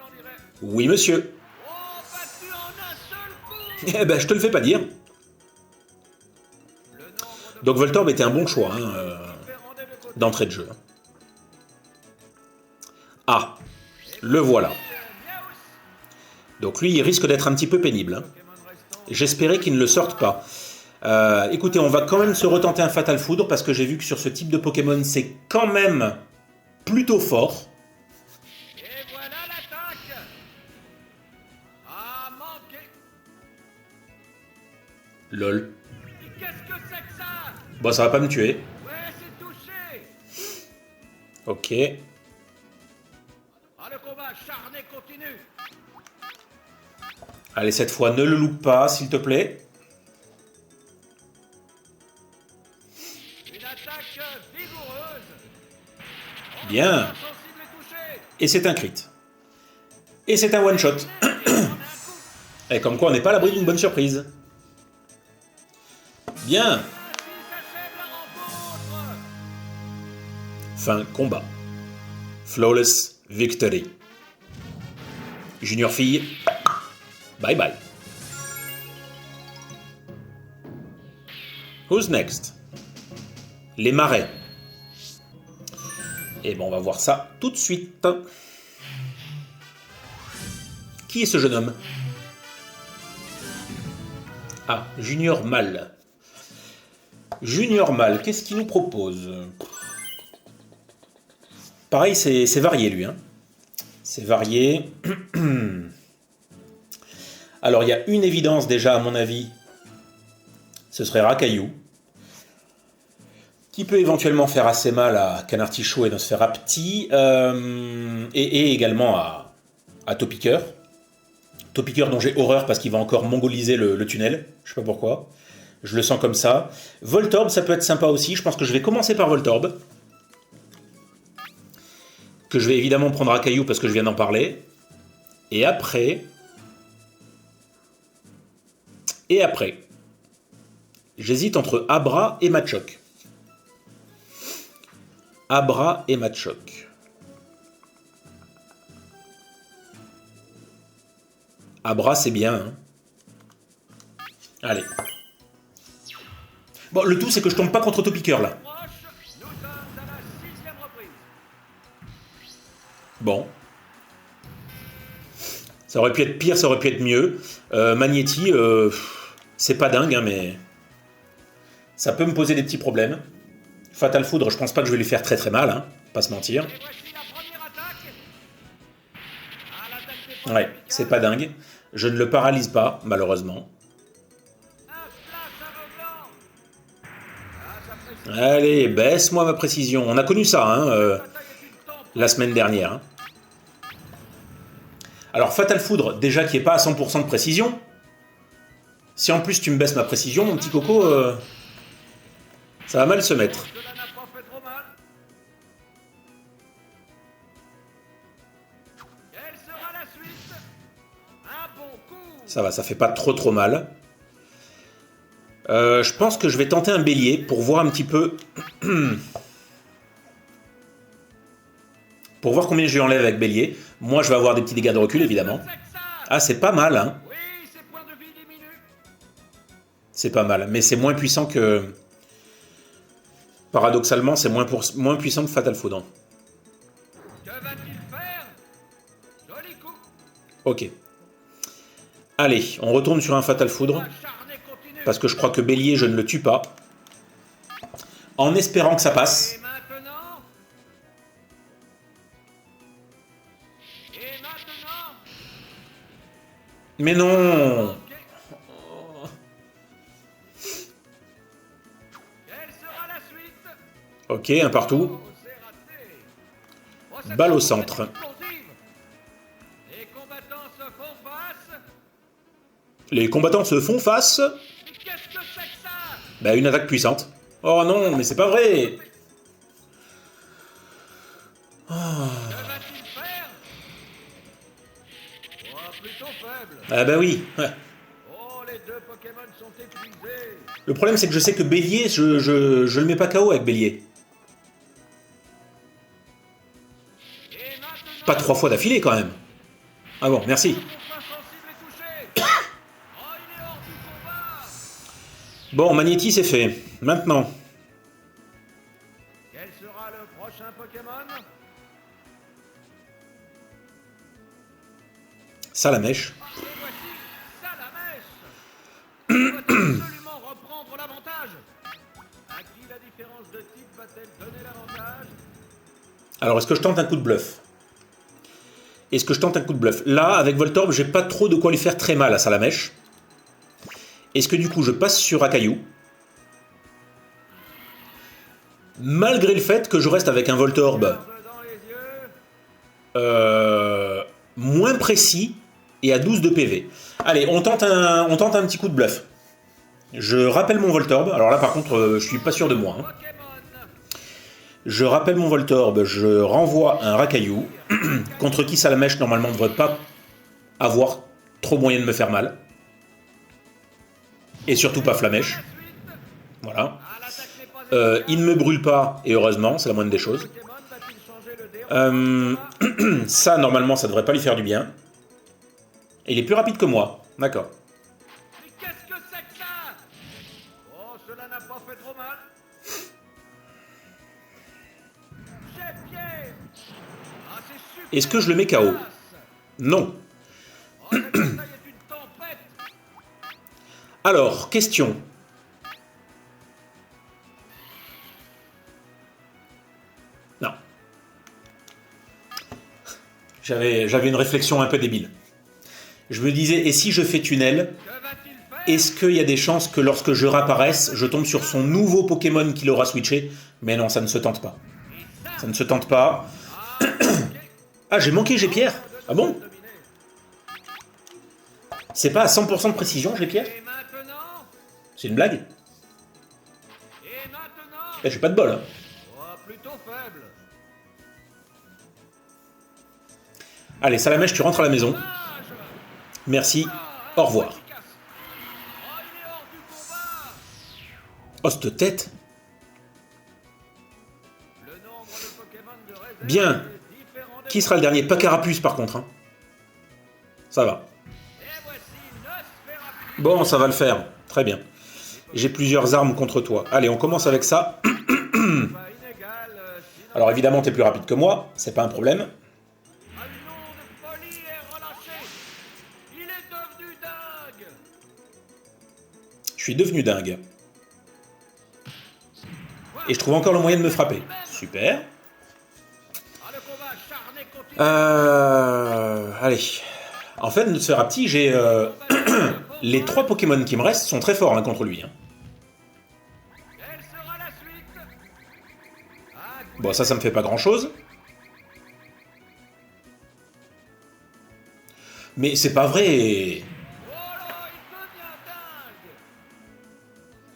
on dirait. Oui, monsieur. Oh, battu en un seul coup. Eh ben, je te le fais pas dire. Le nombre de Donc Voltorb était un bon choix hein, différents des deux côtés. d'entrée de jeu. Ah, le voilà. Donc lui, il risque d'être un petit peu pénible. Hein. Pokémon restant. J'espérais qu'il ne le sorte pas. Écoutez, on va quand même se retenter un Fatal Foudre parce que j'ai vu que sur ce type de Pokémon, c'est quand même plutôt fort. Et voilà l'attaque. Ah, manqué. Lol. Qu'est-ce que c'est que ça? Bon, ça va pas me tuer. Ouais, c'est touché. Ok. Ah, le combat acharné continue. Allez, cette fois, ne le loupe pas, s'il te plaît. Une attaque vigoureuse. Bien. Sensible et touché. Et c'est un crit. Et c'est un one-shot. Et on a un coup. Et comme quoi, on n'est pas à l'abri d'une bonne surprise. Bien. Ainsi s'achève la rencontre. Fin combat. Flawless victory. Junior fille, bye bye. Who's next? Les marais. Et bon, on va voir ça tout de suite. Qui est ce jeune homme? Ah, Junior Mal. Junior Mal, qu'est-ce qu'il nous propose? Pareil, c'est varié, lui. Hein. C'est varié. Alors, il y a une évidence, déjà, à mon avis. Ce serait Rakayu. Qui peut éventuellement faire assez mal à Canartichaud et Nosferapti. Et également à Topiqueur. Topiqueur dont j'ai horreur parce qu'il va encore mongoliser le tunnel. Je sais pas pourquoi. Je le sens comme ça. Voltorb, ça peut être sympa aussi. Je pense que je vais commencer par Voltorb. Que je vais évidemment prendre à Caillou parce que je viens d'en parler. Et après, j'hésite entre Abra et Machoc. Abra et Machoc. Abra, c'est bien. Hein. Allez. Bon, le tout, c'est que je tombe pas contre Topiqueur, là. Proche, nous sommes à la 6e reprise. Bon. Ça aurait pu être pire, ça aurait pu être mieux. Magnéti, c'est pas dingue, hein, mais ça peut me poser des petits problèmes. Fatal Foudre, je pense pas que je vais lui faire très très mal, hein, pas se mentir. Et voici la première attaque. Ah, l'attaque des Ouais, c'est pas dingue. Je ne le paralyse pas, malheureusement. Un Allez, baisse-moi ma précision. On a connu ça, hein, la semaine dernière. Hein. Alors, Fatal Foudre, déjà qui est pas à 100% de précision. Si en plus tu me baisses ma précision, mon petit coco, ça va mal se mettre. Cela n'a pas fait trop mal. Quelle sera la suite? Un bon coup. Ça va, ça fait pas trop mal. Je pense que je vais tenter un bélier pour voir un petit peu... pour voir combien je lui enlève avec bélier. Moi, je vais avoir des petits dégâts de recul, évidemment. Ah, c'est pas mal, hein. Oui, ses points de vie diminuent. C'est pas mal, mais c'est moins puissant que... Paradoxalement, c'est moins puissant que Fatal Foudre. Que va-t-il faire? Joli coup. Ok. Allez, on retourne sur un Fatal Foudre. Acharné continue. Parce que je crois que bélier, je ne le tue pas. En espérant que ça passe. Et maintenant? Et maintenant? Mais non! Ok. Quelle sera la suite? Ok, un partout. Oh, c'est raté. Oh, cette Balle au seconde centre. est explosive. Les combattants se font face. Les combattants se font face. Mais qu'est-ce que c'est que ça? Bah, une attaque puissante. Oh non, mais c'est pas vrai! Que va-t-il faire? Oh, plutôt faible. Ah bah oui. Ouais. Oh, les deux Pokémon sont épuisés. Le problème, c'est que je sais que bélier, je le mets pas KO avec bélier. Et maintenant, Pas 3 fois d'affilée, quand même. Ah bon, merci. son point sensible est touché. Oh, il est hors du combat. Bon, Magnéti, c'est fait. Maintenant, Quel sera le prochain Pokémon? Salamèche. Et voici Salamèche. Doit absolument reprendre l'avantage. À qui la différence de type va-t-elle donner l'avantage? Alors, est-ce que je tente un coup de bluff? Là, avec Voltorb, j'ai pas trop de quoi lui faire très mal à Salamèche. Est-ce que du coup, je passe sur Akayu? Malgré le fait que je reste avec un Voltorb Dans les yeux. moins précis et à 12 de PV. Allez, on tente un petit coup de bluff. Je rappelle mon Voltorb. Alors là, par contre, je suis pas sûr de moi. Hein. Pokémon. Je rappelle mon Voltorb, je renvoie un Rakayu, contre qui Salamèche, normalement, ne devrait pas avoir trop moyen de me faire mal. Et surtout pas Flamèche. Voilà. Ah, l'attaque n'est pas Il ne me brûle pas, et heureusement, c'est la moindre des choses. Pokémon va-t-il changer le déroulement? Ça, normalement, ça devrait pas lui faire du bien. Et il est plus rapide que moi. D'accord. Mais qu'est-ce que c'est que ça? Oh, cela n'a pas fait trop mal. J'ai pied. Ah, c'est super. Est-ce que je le mets KO? Non. Oh, cette bataille est une tempête. Alors, question. Non. J'avais une réflexion un peu débile. Je me disais, et si je fais tunnel, Que va-t-il faire? est-ce qu'il y a des chances que lorsque je réapparaisse, je tombe sur son nouveau Pokémon qu'il aura switché? Mais non, ça ne se tente pas. Ça ne se tente pas. Ah, j'ai manqué G-Pierre. Ah bon? Dominé. C'est pas à 100% de précision, G-Pierre? Et maintenant? C'est une blague? Et maintenant? Eh, j'ai pas de bol. Hein. Oh, plutôt faible. Allez, Salamèche, tu rentres à la maison. Dommage. Merci. Au revoir. Efficace. Oh, il est hors du combat. Oh, cette tête. Le nombre de Pokémon de réserve Bien. est différent des Qui sera le dernier? Pas Carapuce, par contre. Hein. Ça va. Et voici Nosferatu. Bon, ça va le faire. Très bien. J'ai plusieurs armes contre toi. Allez, on commence avec ça. Pas inégal, sinon Alors évidemment, t'es plus rapide que moi. C'est pas un problème. un nom de folie est relâché. Il est devenu dingue. Je suis devenu dingue. Et je trouve encore le moyen de me frapper. Super. Ah, le combat acharné continue. Allez. En fait, Nosferatu, j'ai... les 3 Pokémon qui me restent sont très forts hein, contre lui. Hein. Quelle sera la suite? Bon, ça me fait pas grand-chose. Mais c'est pas vrai. Oh là, il devient dingue.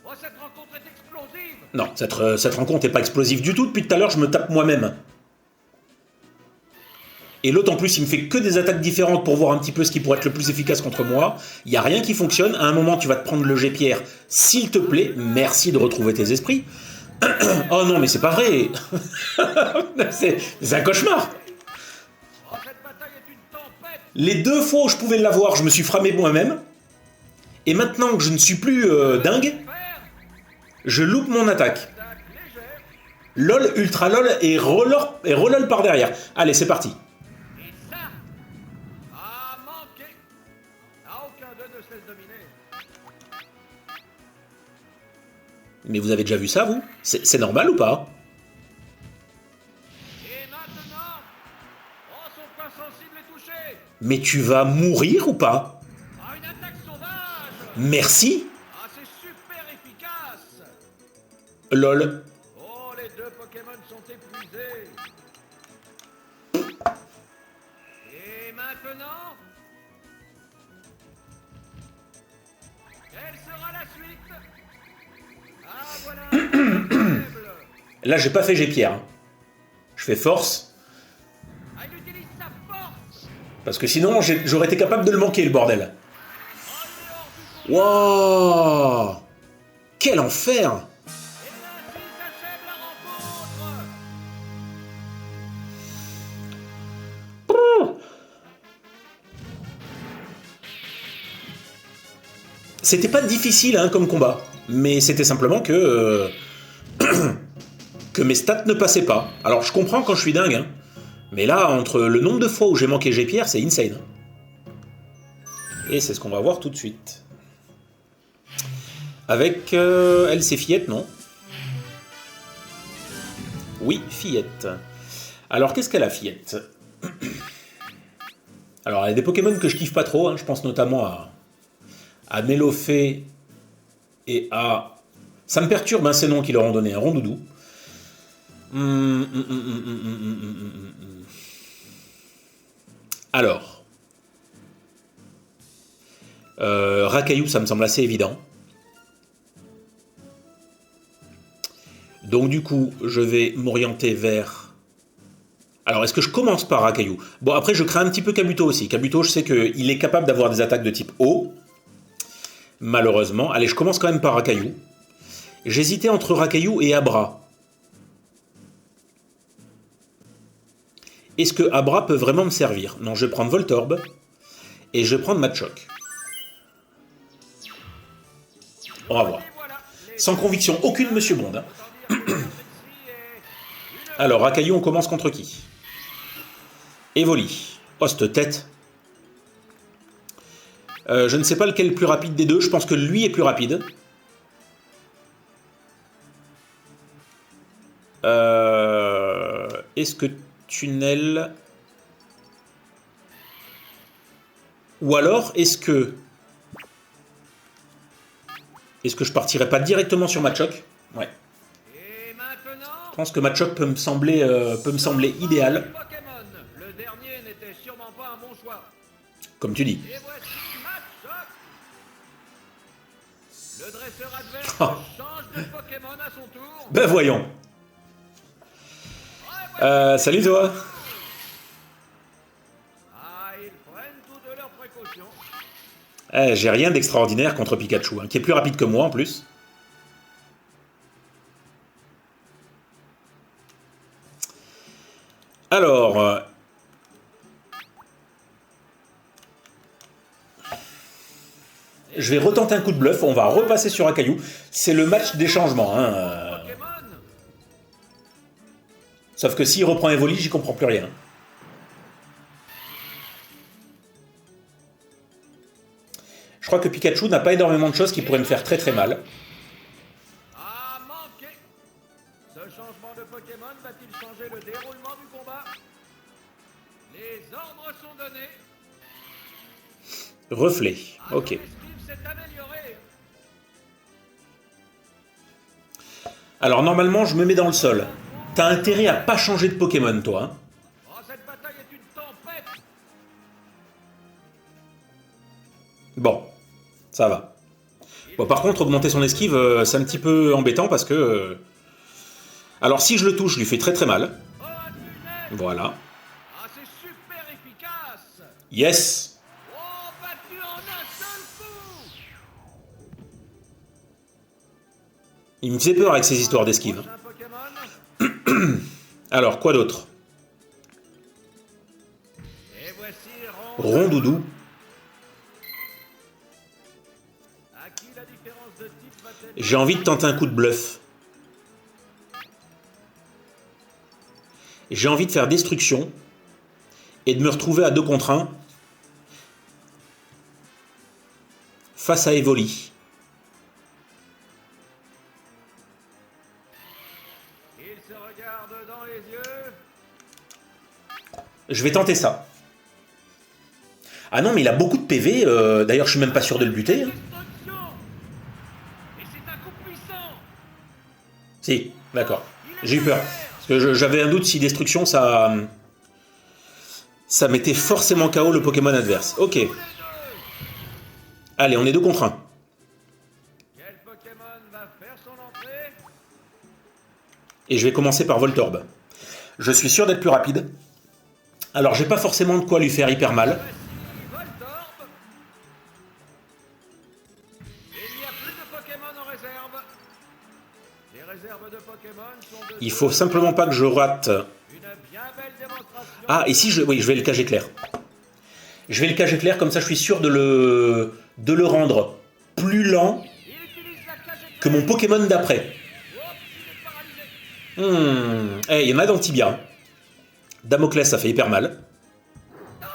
Oh, cette rencontre est explosive. Non, cette rencontre est pas explosive du tout. Depuis tout à l'heure, je me tape moi-même. Et l'autre, en plus, il me fait que des attaques différentes pour voir un petit peu ce qui pourrait être le plus efficace contre moi. Il n'y a rien qui fonctionne. À un moment, tu vas te prendre le Jet-Pierre. S'il te plaît, merci de retrouver tes esprits. Oh non, mais c'est pas vrai. C'est un cauchemar. Oh, cette bataille est une tempête. Les 2 fois où je pouvais l'avoir, je me suis frappé moi-même. Et maintenant que je ne suis plus dingue, Faire. je loupe mon attaque. Attaque légère. LOL, ultra LOL et relol par derrière. Allez, c'est parti. Et ça a manqué. Ah, aucun d'eux ne se laisse dominer. Mais vous avez déjà vu ça, vous? C'est normal ou pas? Et maintenant, oh, son point sensible est touché. Mais tu vas mourir ou pas? Ah, une attaque sauvage. Merci. Ah, c'est super efficace. LOL. Oh, les 2 Pokémon sont épuisés. Et maintenant, quelle sera la suite? Ah, voilà. Faible. Là, j'ai pas fait Jet-Pierre. Hein. Je fais force. Ah, il utilise sa force. Parce que sinon, j'aurais été capable de le manquer, le bordel. Oh, il est hors du combat. Wouah! Quel enfer! Et ainsi s'achève la rencontre. C'était pas difficile hein, comme combat, mais c'était simplement que que mes stats ne passaient pas. Alors je comprends quand je suis dingue, hein, mais là, entre le nombre de fois où j'ai manqué Jet-Pierre, c'est insane. Et c'est ce qu'on va voir tout de suite. Avec elle, c'est Fillette, non? Oui, Fillette. Alors qu'est-ce qu'elle a, Fillette? Alors elle a des Pokémon que je kiffe pas trop, hein, je pense notamment à Melofée et à... Ça me perturbe hein, ces noms qu'ils leur ont donné, un Rondoudou. Alors, Rakaillou, ça me semble assez évident. Donc du coup, je vais m'orienter vers... Alors, est-ce que je commence par Rakaillou? Bon, après, je crains un petit peu Kabuto aussi. Kabuto, je sais qu'il est capable d'avoir des attaques de type eau. Malheureusement. Allez, je commence quand même par Rakaillou. J'hésitais entre Rakaillou et Abra. Est-ce que Abra peut vraiment me servir? Non, je vais prendre Voltorb. Et je vais prendre Machoke. On va voir. Sans conviction aucune, Monsieur Bond. Hein. Alors, Rakaillou, on commence contre qui? Evoli. Oh, cette tête. Je ne sais pas lequel est le plus rapide des deux. Je pense que lui est plus rapide. Est-ce que Tunnel... Ou alors, est-ce que je partirais pas directement sur Machoke? Ouais. Et maintenant, Je pense que Machoke peut me sembler idéal. Pokémon. Le dernier n'était sûrement pas un bon choix. Comme tu dis. Et voici Machoke. Le dresseur adverse Oh. change de Pokémon à son tour. Ben voyons. Salut toi. Ah, ils prennent toutes leurs précautions. J'ai rien d'extraordinaire contre Pikachu, hein, qui est plus rapide que moi en plus. Alors... je vais retenter un coup de bluff, on va repasser sur Rakaillou. C'est le match des changements. Hein. Pokémon. Sauf que s'il reprend Evoli, j'y comprends plus rien. Je crois que Pikachu n'a pas énormément de choses qui pourraient me faire très très mal. A manqué. Ce changement de Pokémon va-t-il changer le déroulement du combat? Les ordres sont donnés. Reflet, Ah, ok. son esquive s'est améliorée. Alors normalement, je me mets dans le sol. T'as intérêt à pas changer de Pokémon, toi. Hein. Oh, cette bataille est une tempête. Bon, ça va. Bon, par contre, augmenter son esquive, c'est un petit peu embêtant parce que... Alors, si je le touche, je lui fais très très mal. Oh, un tunnel. Voilà. Ah, c'est super efficace. Yes! Oh, battu en un seul coup. Il me fait peur avec ces histoires d'esquive. Prochain Pokémon. Alors, quoi d'autre? Et voici Rondoudou. À qui la différence de type va-t-elle... J'ai envie de tenter un coup de bluff. J'ai envie de faire destruction et de me retrouver à 2 contre 1 face à Evoli. Il se regarde dans les yeux. Je vais tenter ça. Ah non, mais il a beaucoup de PV. D'ailleurs, je suis même pas sûr de le buter. Hein. Destruction. Et c'est un coup puissant. Si, d'accord. J'ai eu peur. Parce que j'avais un doute si destruction, ça mettait forcément KO le Pokémon adverse. Ok. Tous les deux. Allez, on est 2 contre 1. Quel Pokémon va faire son entrée? Et je vais commencer par Voltorb. Je suis sûr d'être plus rapide. Alors, j'ai pas forcément de quoi lui faire hyper mal. Voici Voltorb. Il n'y a plus de Pokémon en réserve. Les réserves de Pokémon sont de... Il faut simplement pas que je rate... Une bien belle démonstration. Ah, et si je... Oui, je vais le cage éclair. Je vais le cage éclair, comme ça je suis sûr de le rendre plus lent Il utilise la cage éclair. que mon Pokémon d'après. Oups, il est paralysé. Eh, il y en a dans le tibia. Hein. Damoclès, ça fait hyper mal. Non,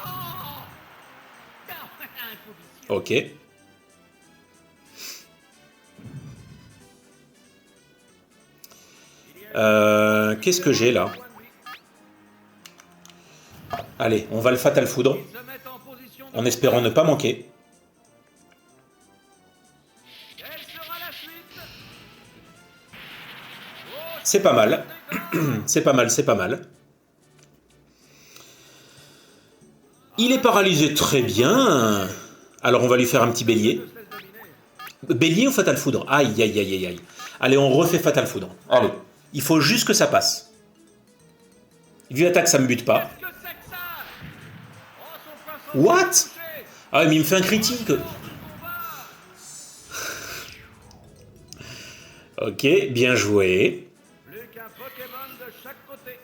un coup vicieux. Ok. Qu'est-ce que j'ai là? Allez, on va le Fatal Foudre, Ils se mettent en position de... en espérant ne pas manquer. Quelle sera la suite? C'est pas mal. C'est pas mal, c'est pas mal. Il est paralysé très bien. Alors on va lui faire un petit bélier. Se laisse dominer. Bélier ou Fatal Foudre? Aïe, aïe, aïe, aïe, aïe. Allez, on refait Fatal Foudre. Allez. Il faut juste que ça passe. Vu attaque, ça me bute pas. Qu'est-ce que c'est que ça? Oh, son poisson What? touché. Ah, mais il me fait un critique. Combat. Ok, bien joué. Plus qu'un Pokémon de chaque côté.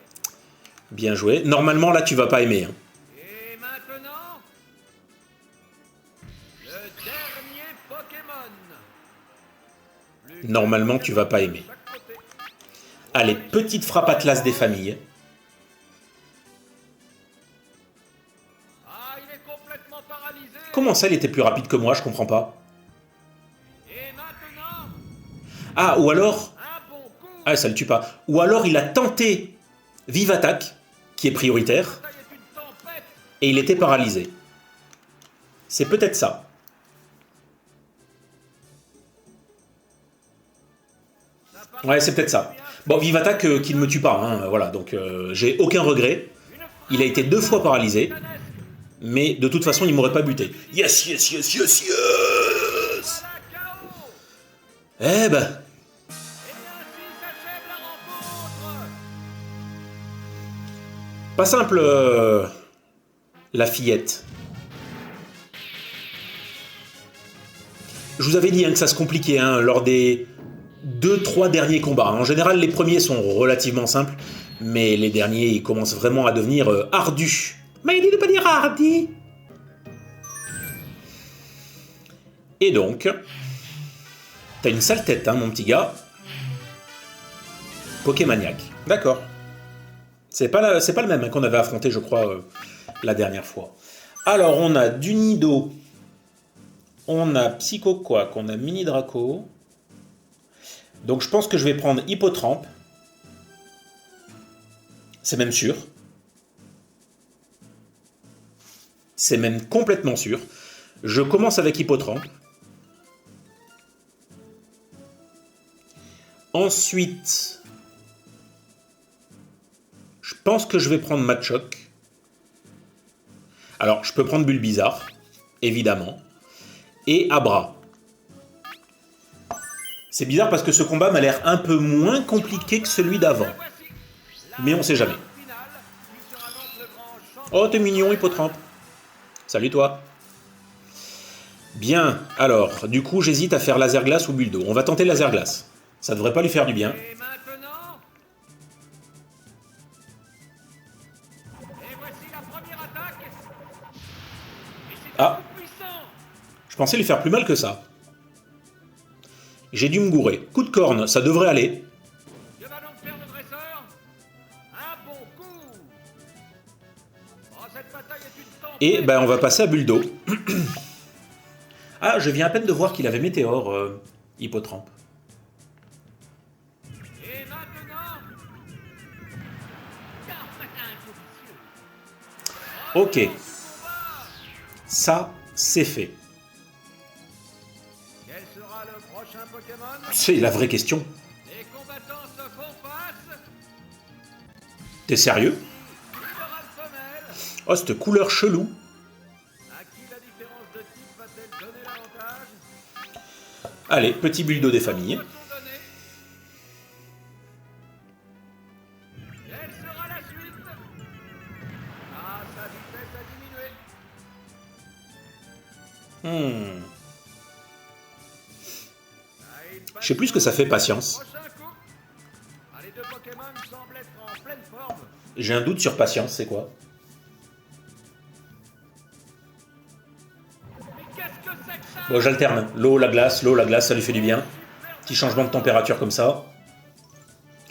Bien joué. Normalement, là, tu vas pas aimer. Hein. Et maintenant, le dernier Pokémon. Plus Normalement, tu vas pas aimer. qu'un de chaque côté. Allez, petite frappe Atlas des familles. Ah, il est complètement paralysé. Comment ça, il était plus rapide que moi? Je comprends pas. Et maintenant, Ah, ou alors... un bon coup. Ah, ça le tue pas. Ou alors, il a tenté Vive Attaque, qui est prioritaire, La bataille est une tempête. et il était paralysé. C'est peut-être ça. Ça part Ouais, c'est peut-être ça. Bon, Vive Attaque qui ne me tue pas, hein, voilà, donc j'ai aucun regret. une frappe Il a été 2 fois paralysé, titanesque. mais de toute façon, il m'aurait pas buté. Yes, yes, yes, yes, yes. Voilà, KO. Eh ben, Et ainsi s'achève la rencontre. pas simple, la fillette. Je vous avais dit hein, que ça se compliquait hein, lors des 2-3 derniers combats. En général, les premiers sont relativement simples, mais les derniers, ils commencent vraiment à devenir ardus. Mais il dit de pas dire hardi. Et donc, t'as une sale tête, hein, mon petit gars. Pokémaniac. D'accord. C'est pas le même hein, qu'on avait affronté, je crois, la dernière fois. Alors, on a du Nido. On a Psycho Quack, on a Mini Draco. Donc je pense que je vais prendre Hippotrampe. C'est même sûr. C'est même complètement sûr. Je commence avec Hippotrampe. Ensuite, pense que je vais prendre Machoc. Alors, je peux prendre Bulbizarre, évidemment. Et Abra. C'est bizarre parce que ce combat m'a l'air un peu moins compliqué que celui d'avant. Mais on sait jamais. Oh, t'es mignon, Hippotrampe. Salut toi. Bien, alors, du coup, j'hésite à faire Laser Glace ou Buldo. On va tenter Laser Glace. Ça devrait pas lui faire du bien. Et maintenant, et voici la première attaque. Et c'est Ah, puissant. je pensais lui faire plus mal que ça. J'ai dû me gourer. Coup de corne, ça devrait aller. Que va donc faire le dresseur? Un bon coup. Oh, cette bataille est une tempête. Et ben, on va passer à Buldo. Ah, je viens à peine de voir qu'il avait Météore, Hippotrampe. Et maintenant, Ok, ça, c'est fait. quel sera le prochain Pokémon? C'est la vraie question. Les combattants se font face. T'es sérieux? Libéral femelle. Oh, cette couleur chelou. À qui la différence de type va-t-elle donner l'avantage? Allez, petit Buldo des familles. Sont donnés. Quelle sera la suite? Ah, sa vitesse a diminué. Je sais plus ce que ça fait, patience. Prochain coup. Ah, les deux Pokémon semblent être en pleine forme. J'ai un doute sur patience, c'est quoi? Mais qu'est-ce que c'est que ça? Bon, j'alterne. L'eau, la glace, ça lui fait du bien. Petit changement de température comme ça.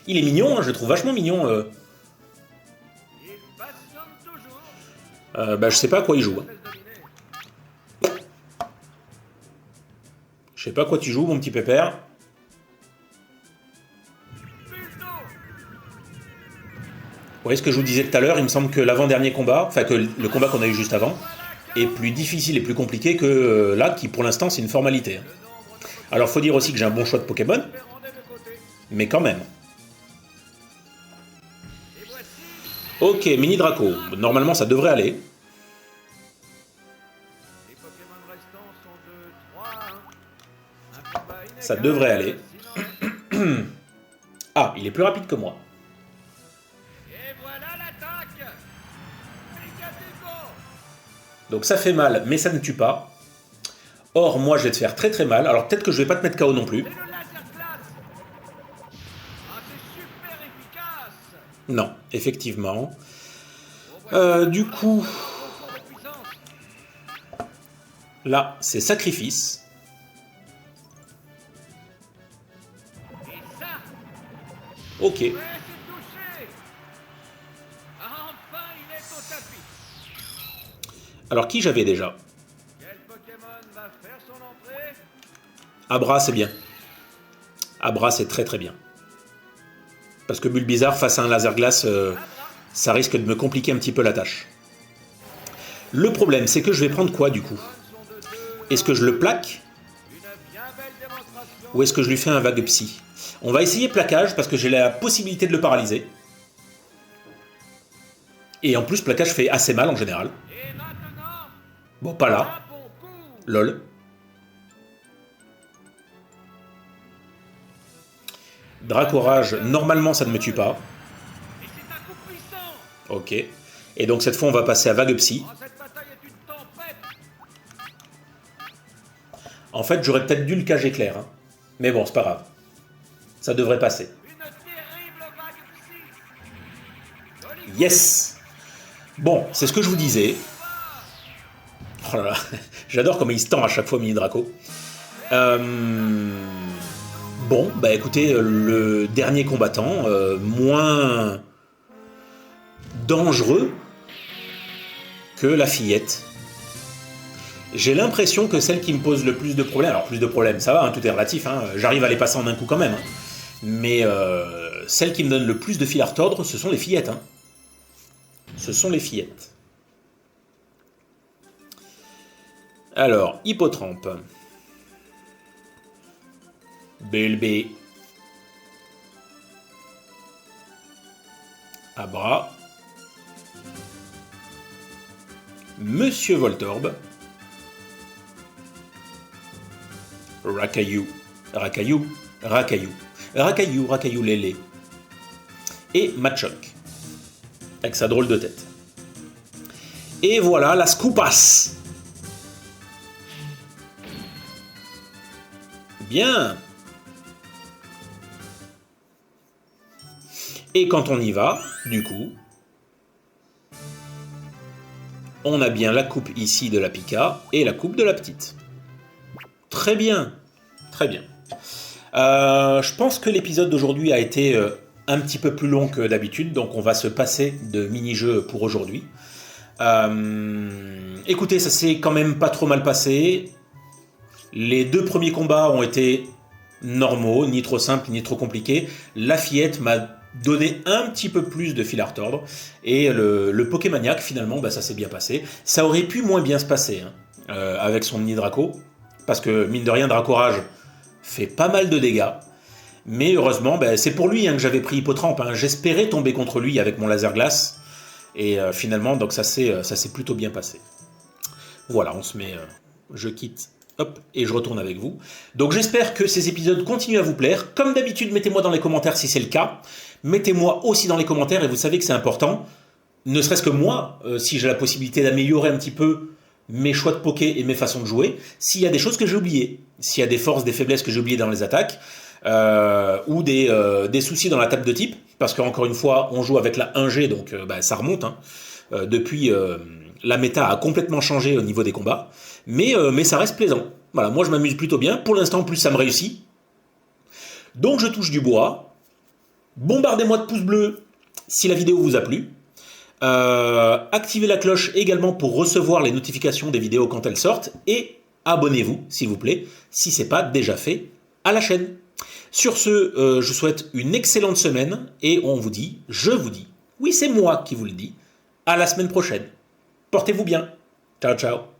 Il est mignon, hein, je le trouve vachement mignon. Il patiente toujours. Bah, je sais pas à quoi il joue. Hein. Laisse dominer. Je sais pas à quoi tu joues, mon petit pépère. Buldo. Vous voyez ce que je vous disais tout à l'heure, il me semble que l'avant-dernier combat, enfin que le combat qu'on a eu juste avant, est plus difficile et plus compliqué que là, qui pour l'instant c'est une formalité. Hein. Alors faut dire aussi que j'ai un bon choix de Pokémon, Rendez de côté. mais quand même. Et voici. Ok, Mini Draco, normalement ça devrait aller. Les Pokémon restants sont de 3 à 1. Un combat inégal. Ça devrait aller. Sinon- Ah, il est plus rapide que moi. Et voilà l'attaque. Pikachu. Donc ça fait mal, mais ça ne tue pas. Or, moi je vais te faire très très mal, alors peut-être que je vais pas te mettre KO non plus. Et le laser glace. Ah, c'est super efficace. Non, effectivement. On voit Du coup, concours de puissance. là, c'est sacrifice. Et ça, Ok. ouais, c'est touché. Enfin, il est au tapis. Alors qui j'avais déjà? Quel Pokémon va faire son entrée? Abra, c'est bien. Abra, c'est très très bien. Parce que Bulbizarre, face à un laser glace, ça risque de me compliquer un petit peu la tâche. Le problème, c'est que je vais prendre quoi du coup? Sont de 2. Est-ce que je le plaque? Une bien belle démonstration. Ou est-ce que je lui fais un vague psy? On va essayer plaquage parce que j'ai la possibilité de le paralyser. Et en plus, plaquage fait assez mal en général. Et maintenant, Bon, pas là. un bon coup. Lol. Dracorage, normalement ça ne me tue pas. Et c'est un coup puissant. Ok. Et donc cette fois on va passer à vague psy. Oh, cette bataille est une tempête. En fait j'aurais peut-être dû le cage éclair. Hein. Mais bon, c'est pas grave. Ça devrait passer. Une terrible vague psy. Joli Yes! Bon, c'est ce que je vous disais. Oh là là, j'adore comment il se tend à chaque fois, Mini Draco. Bon, bah écoutez, le dernier combattant, moins dangereux que la fillette. J'ai l'impression que celle qui me pose le plus de problèmes, alors plus de problèmes, ça va, hein, tout est relatif, hein, j'arrive à les passer en un coup quand même, hein, mais celle qui me donne le plus de fil à retordre, ce sont les fillettes. Hein. Ce sont les fillettes. Alors, Hippotrampe. BLB. Abra. Monsieur Voltorb, Rakaillou, Rakaillou, Rakaillou, Rakaillou, Rakaillou Lélé, et Machoke, avec sa drôle de tête. Et voilà la Scoopass. Bien. Et quand on y va, du coup, on a bien la coupe ici de la Pika et la coupe de la petite. Très bien, très bien. Je pense que l'épisode d'aujourd'hui a été un petit peu plus long que d'habitude, donc on va se passer de mini-jeux pour aujourd'hui. Écoutez, ça s'est quand même pas trop mal passé. Les 2 premiers combats ont été normaux, ni trop simples, ni trop compliqués. La fillette m'a donné un petit peu plus de fil à retordre. Et le Pokémaniac, finalement, ça s'est bien passé. Ça aurait pu moins bien se passer avec son mini Draco. Parce que, mine de rien, Dracorage fait pas mal de dégâts. Mais heureusement, c'est pour lui que j'avais pris Hippotrampe. J'espérais tomber contre lui avec mon laser glace. Et finalement, donc ça s'est plutôt bien passé. Voilà, on se met... je quitte... Hop, et je retourne avec vous. Donc j'espère que ces épisodes continuent à vous plaire. Comme d'habitude, mettez-moi dans les commentaires si c'est le cas. Mettez-moi aussi dans les commentaires, et vous savez que c'est important, ne serait-ce que moi, si j'ai la possibilité d'améliorer un petit peu mes choix de poké et mes façons de jouer, s'il y a des choses que j'ai oubliées, s'il y a des forces, des faiblesses que j'ai oubliées dans les attaques, ou des soucis dans la table de type, parce qu'encore une fois, on joue avec la 1G, donc ça remonte. Depuis, la méta a complètement changé au niveau des combats. Mais ça reste plaisant. Voilà, moi je m'amuse plutôt bien. Pour l'instant, en plus, ça me réussit. Donc je touche du bois. Bombardez-moi de pouces bleus si la vidéo vous a plu. Activez la cloche également pour recevoir les notifications des vidéos quand elles sortent. Et abonnez-vous, s'il vous plaît, si ce n'est pas déjà fait, à la chaîne. Sur ce, je vous souhaite une excellente semaine. Et je vous dis, oui c'est moi qui vous le dis, à la semaine prochaine. Portez-vous bien. Ciao, ciao.